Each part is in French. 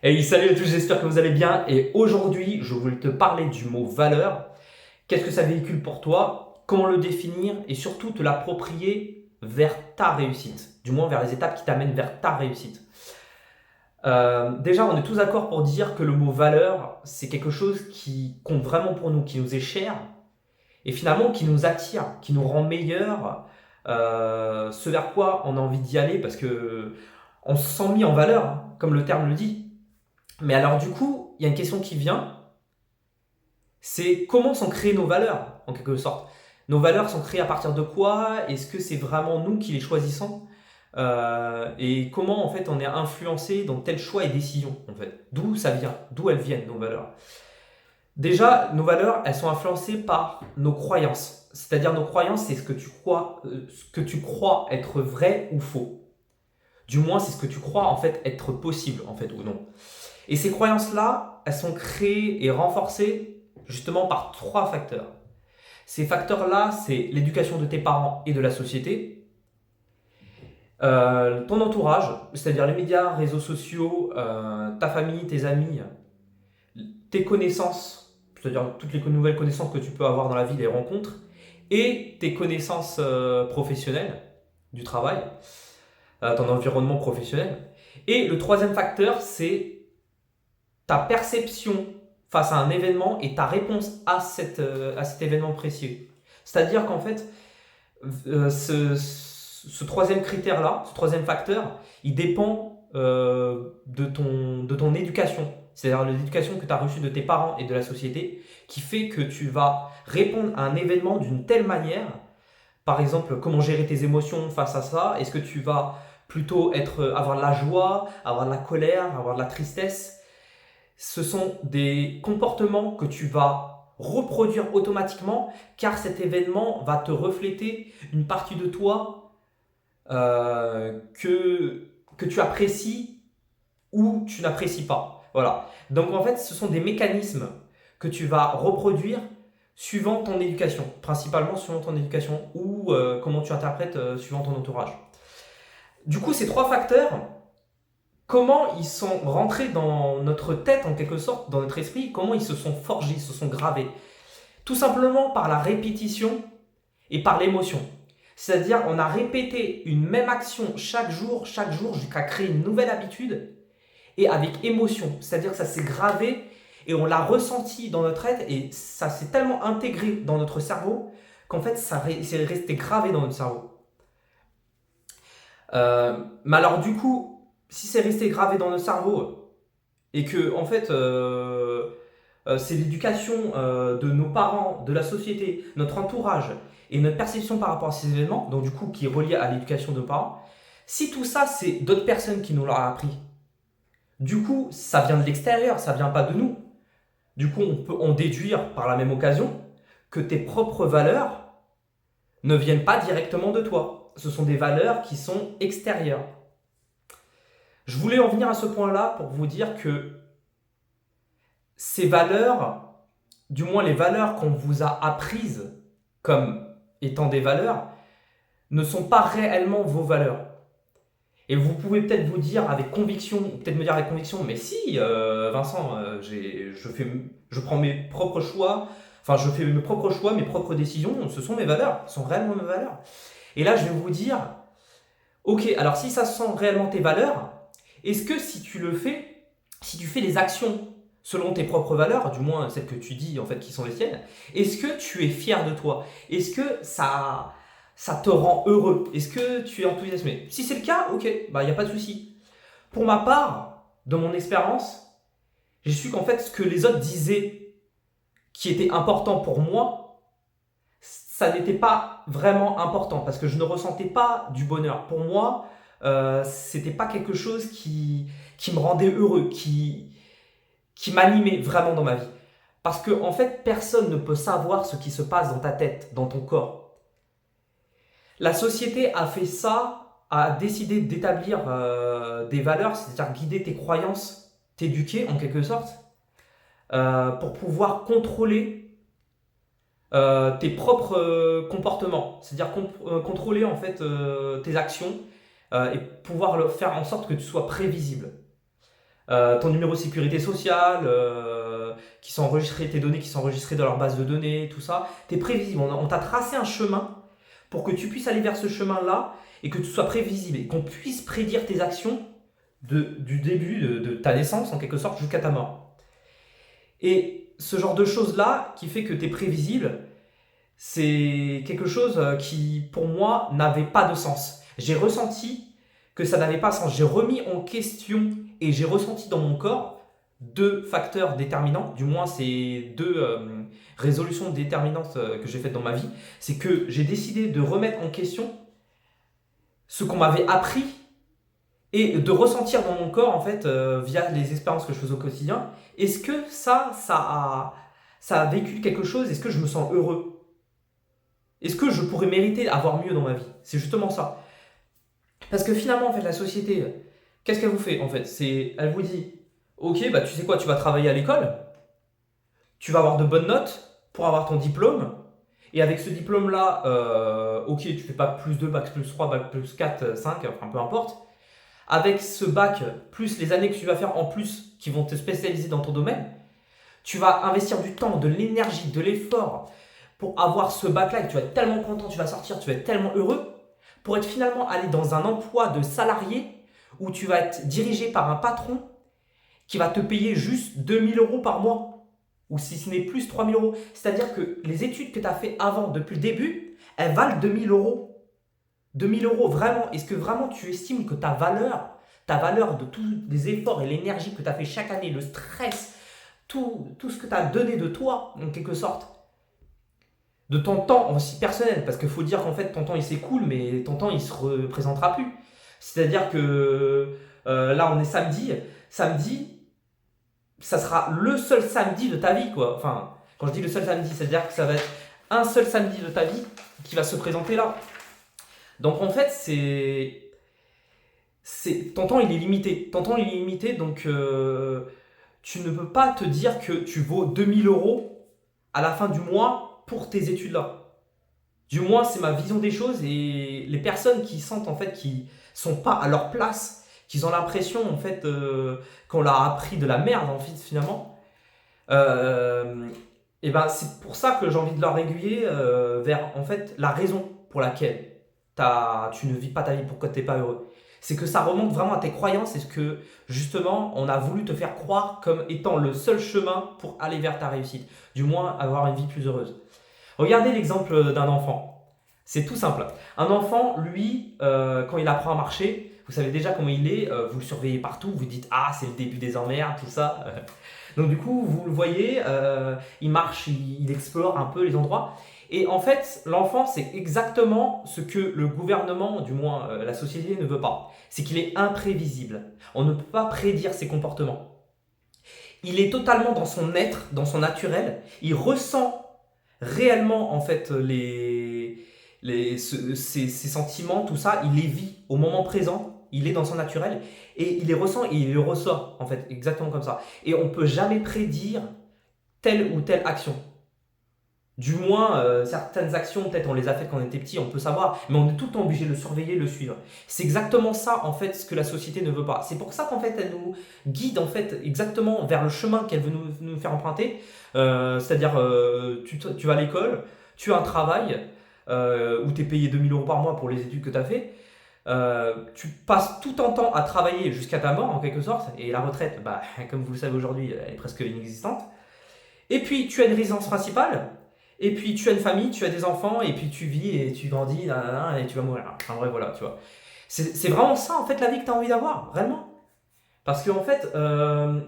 Hey, salut à tous, j'espère que vous allez bien. Et aujourd'hui, je voulais te parler du mot valeur. Qu'est-ce que ça véhicule pour toi? Comment le définir? Et surtout, te l'approprier vers ta réussite. Du moins, vers les étapes qui t'amènent vers ta réussite. Déjà, on est tous d'accord pour dire que le mot valeur, c'est quelque chose qui compte vraiment pour nous, qui nous est cher. Et finalement, qui nous attire, qui nous rend meilleurs. Ce vers quoi on a envie d'y aller parce que on se sent mis en valeur, hein, comme le terme le dit. Mais alors du coup, il y a une question qui vient, c'est comment sont créées nos valeurs, en quelque sorte. Nos valeurs sont créées à partir de quoi? Est-ce que c'est vraiment nous qui les choisissons? Et comment en fait on est influencé dans tel choix et décision en fait? D'où ça vient? D'où elles viennent nos valeurs? Déjà, nos valeurs, elles sont influencées par nos croyances. C'est-à-dire nos croyances, c'est ce que tu crois être vrai ou faux. Du moins, c'est ce que tu crois en fait être possible en fait ou non. Et ces croyances-là, elles sont créées et renforcées justement par trois facteurs. Ces facteurs-là, c'est l'éducation de tes parents et de la société, ton entourage, c'est-à-dire les médias, réseaux sociaux, ta famille, tes amis, tes connaissances, c'est-à-dire toutes les nouvelles connaissances que tu peux avoir dans la vie, les rencontres, et tes connaissances professionnelles, du travail, ton environnement professionnel. Et le troisième facteur, c'est ta perception face à un événement et ta réponse à cet événement précis. C'est-à-dire qu'en fait, ce troisième critère-là, ce troisième facteur, il dépend de ton éducation. C'est-à-dire l'éducation que tu as reçue de tes parents et de la société, qui fait que tu vas répondre à un événement d'une telle manière. Par exemple, comment gérer tes émotions face à ça? Est-ce que tu vas plutôt avoir de la joie, avoir de la colère, avoir de la tristesse? Ce sont des comportements que tu vas reproduire automatiquement car cet événement va te refléter une partie de toi que tu apprécies ou tu n'apprécies pas. Voilà. Donc en fait, ce sont des mécanismes que tu vas reproduire suivant ton éducation, principalement suivant ton éducation ou comment tu interprètes suivant ton entourage. Du coup, ces trois facteurs, comment ils sont rentrés dans notre tête en quelque sorte, dans notre esprit, comment ils se sont forgés, se sont gravés. Tout simplement par la répétition et par l'émotion. C'est-à-dire on a répété une même action chaque jour jusqu'à créer une nouvelle habitude et avec émotion. C'est-à-dire que ça s'est gravé et on l'a ressenti dans notre tête et ça s'est tellement intégré dans notre cerveau qu'en fait c'est resté gravé dans notre cerveau. Mais alors du coup, si c'est resté gravé dans notre cerveau et que en fait c'est l'éducation de nos parents, de la société, notre entourage et notre perception par rapport à ces événements, donc du coup qui est relié à l'éducation de nos parents, si tout ça c'est d'autres personnes qui nous l'ont appris, du coup ça vient de l'extérieur, ça vient pas de nous. Du coup on peut en déduire par la même occasion que tes propres valeurs ne viennent pas directement de toi. Ce sont des valeurs qui sont extérieures. Je voulais en venir à ce point-là pour vous dire que ces valeurs, du moins les valeurs qu'on vous a apprises comme étant des valeurs, ne sont pas réellement vos valeurs. Et vous pouvez peut-être vous dire avec conviction, peut-être me dire avec conviction, mais si, Vincent, je prends mes propres choix, enfin je fais mes propres choix, mes propres décisions, ce sont mes valeurs, ce sont réellement mes valeurs. Et là, je vais vous dire, ok, alors si ça sont réellement tes valeurs, est-ce que si tu le fais, si tu fais des actions selon tes propres valeurs, du moins celles que tu dis en fait qui sont les tiennes, est-ce que tu es fier de toi? Est-ce que ça te rend heureux? Est-ce que tu es enthousiasmé? Si c'est le cas, ok, bah il n'y a pas de souci. Pour ma part, de mon expérience, j'ai su qu'en fait ce que les autres disaient qui était important pour moi, ça n'était pas vraiment important parce que je ne ressentais pas du bonheur. Pour moi, c'était pas quelque chose qui me rendait heureux, qui m'animait vraiment dans ma vie. Parce que en fait, personne ne peut savoir ce qui se passe dans ta tête, dans ton corps. La société a fait ça, a décidé d'établir des valeurs, c'est-à-dire guider tes croyances, t'éduquer en quelque sorte, pour pouvoir contrôler tes propres comportements, c'est-à-dire contrôler en fait tes actions et pouvoir faire en sorte que tu sois prévisible. ton numéro de sécurité sociale, qui sont enregistrés, tes données qui sont enregistrées dans leur base de données, tout ça. Tu es prévisible. On t'a tracé un chemin pour que tu puisses aller vers ce chemin-là et que tu sois prévisible et qu'on puisse prédire tes actions du début de ta naissance, en quelque sorte, jusqu'à ta mort. Et ce genre de choses-là, qui fait que tu es prévisible, c'est quelque chose qui, pour moi, n'avait pas de sens. J'ai ressenti que ça n'avait pas de sens. J'ai remis en question et j'ai ressenti dans mon corps deux facteurs déterminants, du moins c'est deux résolutions déterminantes que j'ai faites dans ma vie. C'est que j'ai décidé de remettre en question ce qu'on m'avait appris et de ressentir dans mon corps, en fait, via les expériences que je faisais au quotidien. Est-ce que ça a vécu quelque chose? Est-ce que je me sens heureux? Est-ce que je pourrais mériter avoir mieux dans ma vie? C'est justement ça. Parce que finalement, en fait, la société, qu'est-ce qu'elle vous fait, en fait? Elle vous dit, ok, bah tu sais quoi, tu vas travailler à l'école, tu vas avoir de bonnes notes pour avoir ton diplôme, et avec ce diplôme-là, ok, tu fais pas plus 2, bac plus 3, bac plus 4, 5, enfin peu importe. Avec ce bac, plus les années que tu vas faire en plus, qui vont te spécialiser dans ton domaine, tu vas investir du temps, de l'énergie, de l'effort pour avoir ce bac-là, et tu vas être tellement content, tu vas sortir, tu vas être tellement heureux, pour être finalement aller dans un emploi de salarié où tu vas être dirigé par un patron qui va te payer juste 2 000 € par mois, ou si ce n'est plus 3 000 €. C'est-à-dire que les études que tu as fait avant, depuis le début, elles valent 2 000 €. 2 000 € vraiment. Est-ce que vraiment tu estimes que ta valeur de tous les efforts et l'énergie que tu as fait chaque année, le stress, tout ce que tu as donné de toi, en quelque sorte, de ton temps aussi personnel, parce qu'il faut dire qu'en fait ton temps il s'écoule, mais ton temps il se représentera plus. C'est-à-dire que là on est samedi, ça sera le seul samedi de ta vie, quoi. Enfin, quand je dis le seul samedi, c'est-à-dire que ça va être un seul samedi de ta vie qui va se présenter là. Donc en fait, ton temps il est limité. Ton temps il est limité, donc tu ne peux pas te dire que tu vaux 2 000 € à la fin du mois pour tes études là. Du moins, c'est ma vision des choses, et les personnes qui sentent en fait qui sont pas à leur place, qui ont l'impression en fait qu'on leur a appris de la merde en fait finalement. euh, et ben c'est pour ça que j'ai envie de leur aiguiller vers en fait la raison pour laquelle tu ne vis pas ta vie, pourquoi tu n'es pas heureux. C'est que ça remonte vraiment à tes croyances, et ce que justement on a voulu te faire croire comme étant le seul chemin pour aller vers ta réussite, du moins avoir une vie plus heureuse. Regardez l'exemple d'un enfant. C'est tout simple. Un enfant, lui, quand il apprend à marcher, vous savez déjà comment il est, vous le surveillez partout, vous dites ah c'est le début des emmerdes, tout ça. Donc du coup, vous le voyez, il marche, il explore un peu les endroits. Et en fait, l'enfant, c'est exactement ce que le gouvernement, du moins la société, ne veut pas. C'est qu'il est imprévisible. On ne peut pas prédire ses comportements. Il est totalement dans son être, dans son naturel. Il ressent réellement en fait ses sentiments, tout ça, il les vit au moment présent, il est dans son naturel, et il les ressent et il les ressort en fait, exactement comme ça. Et on ne peut jamais prédire telle ou telle action. Du moins, certaines actions, peut-être on les a faites quand on était petit, on peut savoir, mais on est tout le temps obligé de le surveiller, de le suivre. C'est exactement ça, en fait, ce que la société ne veut pas. C'est pour ça qu'en fait, elle nous guide, en fait, exactement vers le chemin qu'elle veut nous faire emprunter. C'est-à-dire, tu vas à l'école, tu as un travail, où tu es payé 2 000 € par mois pour les études que tu as fait. Tu passes tout ton temps à travailler jusqu'à ta mort, en quelque sorte, et la retraite, bah, comme vous le savez aujourd'hui, elle est presque inexistante. Et puis, tu as une résidence principale. Et puis tu as une famille, tu as des enfants, et puis tu vis et tu grandis, nanana, et tu vas mourir. Enfin vrai, voilà, tu vois. C'est vraiment ça, en fait, la vie que tu as envie d'avoir, vraiment. Parce que, en fait,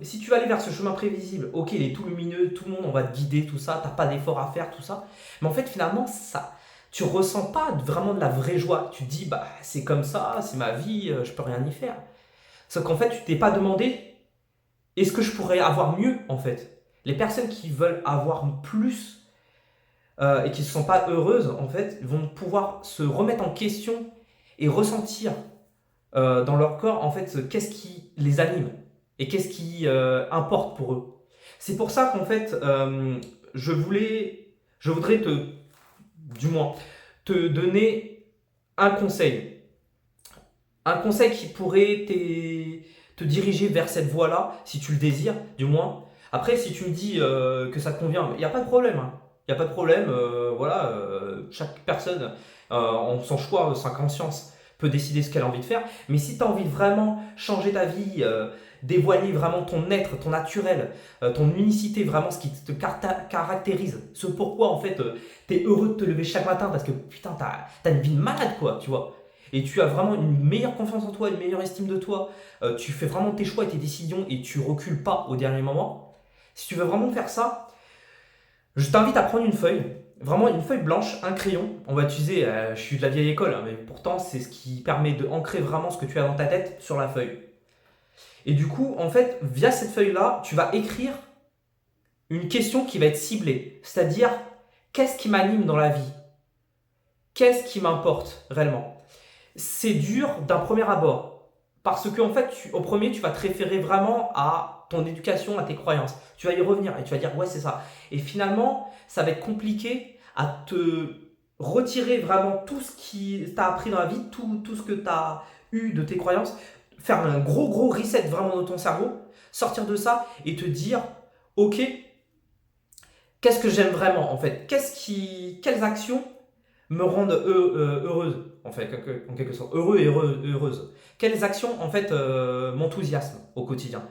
si tu vas aller vers ce chemin prévisible, ok, il est tout lumineux, tout le monde, on va te guider, tout ça, t'as pas d'effort à faire, tout ça. Mais en fait, finalement, tu ressens pas vraiment de la vraie joie. Tu te dis, bah, c'est comme ça, c'est ma vie, je peux rien y faire. Sauf qu'en fait, tu t'es pas demandé, est-ce que je pourrais avoir mieux, en fait. Les personnes qui veulent avoir plus et qui ne se sentent pas heureuses, en fait, vont pouvoir se remettre en question et ressentir dans leur corps, en fait, qu'est-ce qui les anime et qu'est-ce qui importe pour eux. C'est pour ça qu'en fait, je voudrais du moins, te donner un conseil. Un conseil qui pourrait te diriger vers cette voie-là, si tu le désires, du moins. Après, si tu me dis que ça te convient, il n'y a pas de problème, hein. Il n'y a pas de problème, voilà, chaque personne, en son choix, sa conscience, peut décider ce qu'elle a envie de faire. Mais si tu as envie de vraiment changer ta vie, dévoiler vraiment ton être, ton naturel, ton unicité, vraiment ce qui te caractérise, ce pourquoi en fait tu es heureux de te lever chaque matin parce que putain, t'as une vie de malade, quoi, tu vois. Et tu as vraiment une meilleure confiance en toi, une meilleure estime de toi. Tu fais vraiment tes choix et tes décisions et tu recules pas au dernier moment. Si tu veux vraiment faire ça, je t'invite à prendre une feuille, vraiment une feuille blanche, un crayon. On va utiliser, je suis de la vieille école, hein, mais pourtant c'est ce qui permet de ancrer vraiment ce que tu as dans ta tête sur la feuille. Et du coup, en fait, via cette feuille-là, tu vas écrire une question qui va être ciblée. C'est-à-dire, qu'est-ce qui m'anime dans la vie? Qu'est-ce qui m'importe réellement? C'est dur d'un premier abord. Parce que, en fait, au premier, tu vas te référer vraiment à ton éducation, à tes croyances. Tu vas y revenir et tu vas dire, ouais, c'est ça. Et finalement, ça va être compliqué à te retirer vraiment tout ce qui t'a appris dans la vie, tout ce que tu as eu de tes croyances, faire un gros reset vraiment dans ton cerveau, sortir de ça et te dire, ok, qu'est-ce que j'aime vraiment en fait? Quelles actions me rendent heureuse, en fait, en quelque sorte, heureuse. Quelles actions en fait m'enthousiasment au quotidien?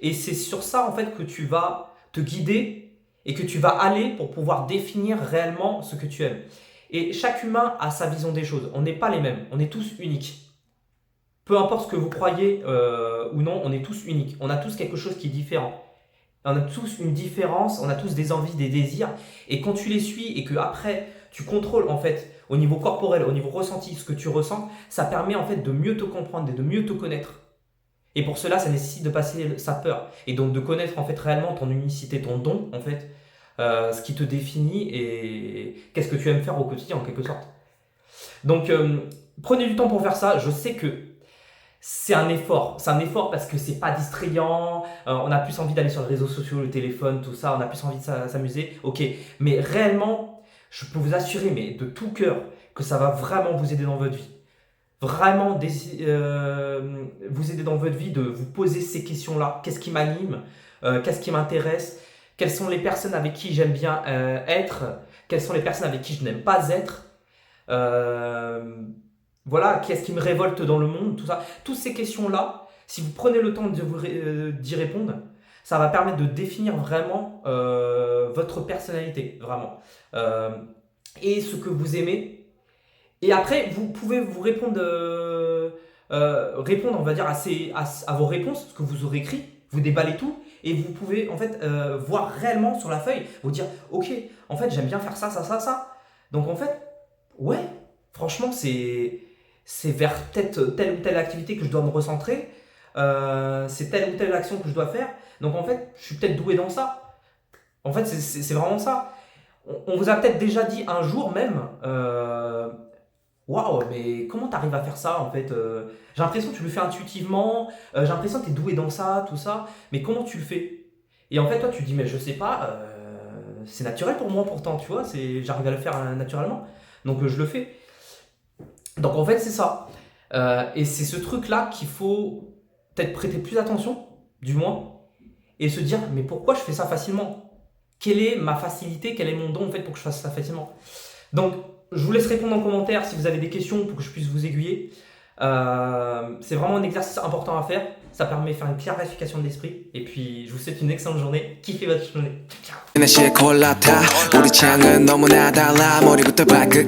Et c'est sur ça en fait que tu vas te guider et que tu vas aller pour pouvoir définir réellement ce que tu aimes. Et chaque humain a sa vision des choses. On n'est pas les mêmes, on est tous uniques. Peu importe ce que vous croyez ou non, on est tous uniques. On a tous quelque chose qui est différent. On a tous une différence, on a tous des envies, des désirs. Et quand tu les suis et que après tu contrôles en fait au niveau corporel, au niveau ressenti, ce que tu ressens, ça permet en fait de mieux te comprendre et de mieux te connaître. Et pour cela, ça nécessite de passer sa peur et donc de connaître en fait réellement ton unicité, ton don en fait, ce qui te définit et qu'est-ce que tu aimes faire au quotidien en quelque sorte. Donc prenez du temps pour faire ça. Je sais que c'est un effort parce que c'est pas distrayant, on a plus envie d'aller sur les réseaux sociaux, le téléphone, tout ça, on a plus envie de s'amuser, ok. Mais réellement, je peux vous assurer, mais de tout cœur, que ça va vraiment vous aider dans votre vie. Vraiment vous aider dans votre vie de vous poser ces questions-là. Qu'est-ce qui m'anime? Qu'est-ce qui m'intéresse? Quelles sont les personnes avec qui j'aime bien être? Quelles sont les personnes avec qui je n'aime pas être? Voilà, qu'est-ce qui me révolte dans le monde, tout ça. Toutes ces questions-là, si vous prenez le temps d'y répondre, ça va permettre de définir vraiment votre personnalité, vraiment. Et ce que vous aimez. Et après, vous pouvez vous répondre, on va dire, à vos réponses, ce que vous aurez écrit, vous déballez tout, et vous pouvez en fait voir réellement sur la feuille, vous dire, ok, en fait, j'aime bien faire ça, ça, ça, ça. Donc en fait, ouais, franchement, c'est vers peut-être telle ou telle activité que je dois me recentrer, c'est telle ou telle action que je dois faire. Donc en fait, je suis peut-être doué dans ça. En fait, c'est vraiment ça. On vous a peut-être déjà dit un jour même, waouh, mais comment tu arrives à faire ça en fait? J'ai l'impression que tu le fais intuitivement, j'ai l'impression que tu es doué dans ça, tout ça, mais comment tu le fais? Et en fait, toi, tu dis, mais je sais pas, c'est naturel pour moi pourtant, tu vois, j'arrive à le faire naturellement, donc je le fais. Donc en fait, c'est ça. Et c'est ce truc-là qu'il faut peut-être prêter plus attention, du moins, et se dire, mais pourquoi je fais ça facilement? Quelle est ma facilité? Quel est mon don en fait pour que je fasse ça facilement? Donc, je vous laisse répondre en commentaire si vous avez des questions pour que je puisse vous aiguiller. C'est vraiment un exercice important à faire. Ça permet de faire une clarification de l'esprit. Et puis, je vous souhaite une excellente journée. Kiffez votre journée. Ciao, ciao.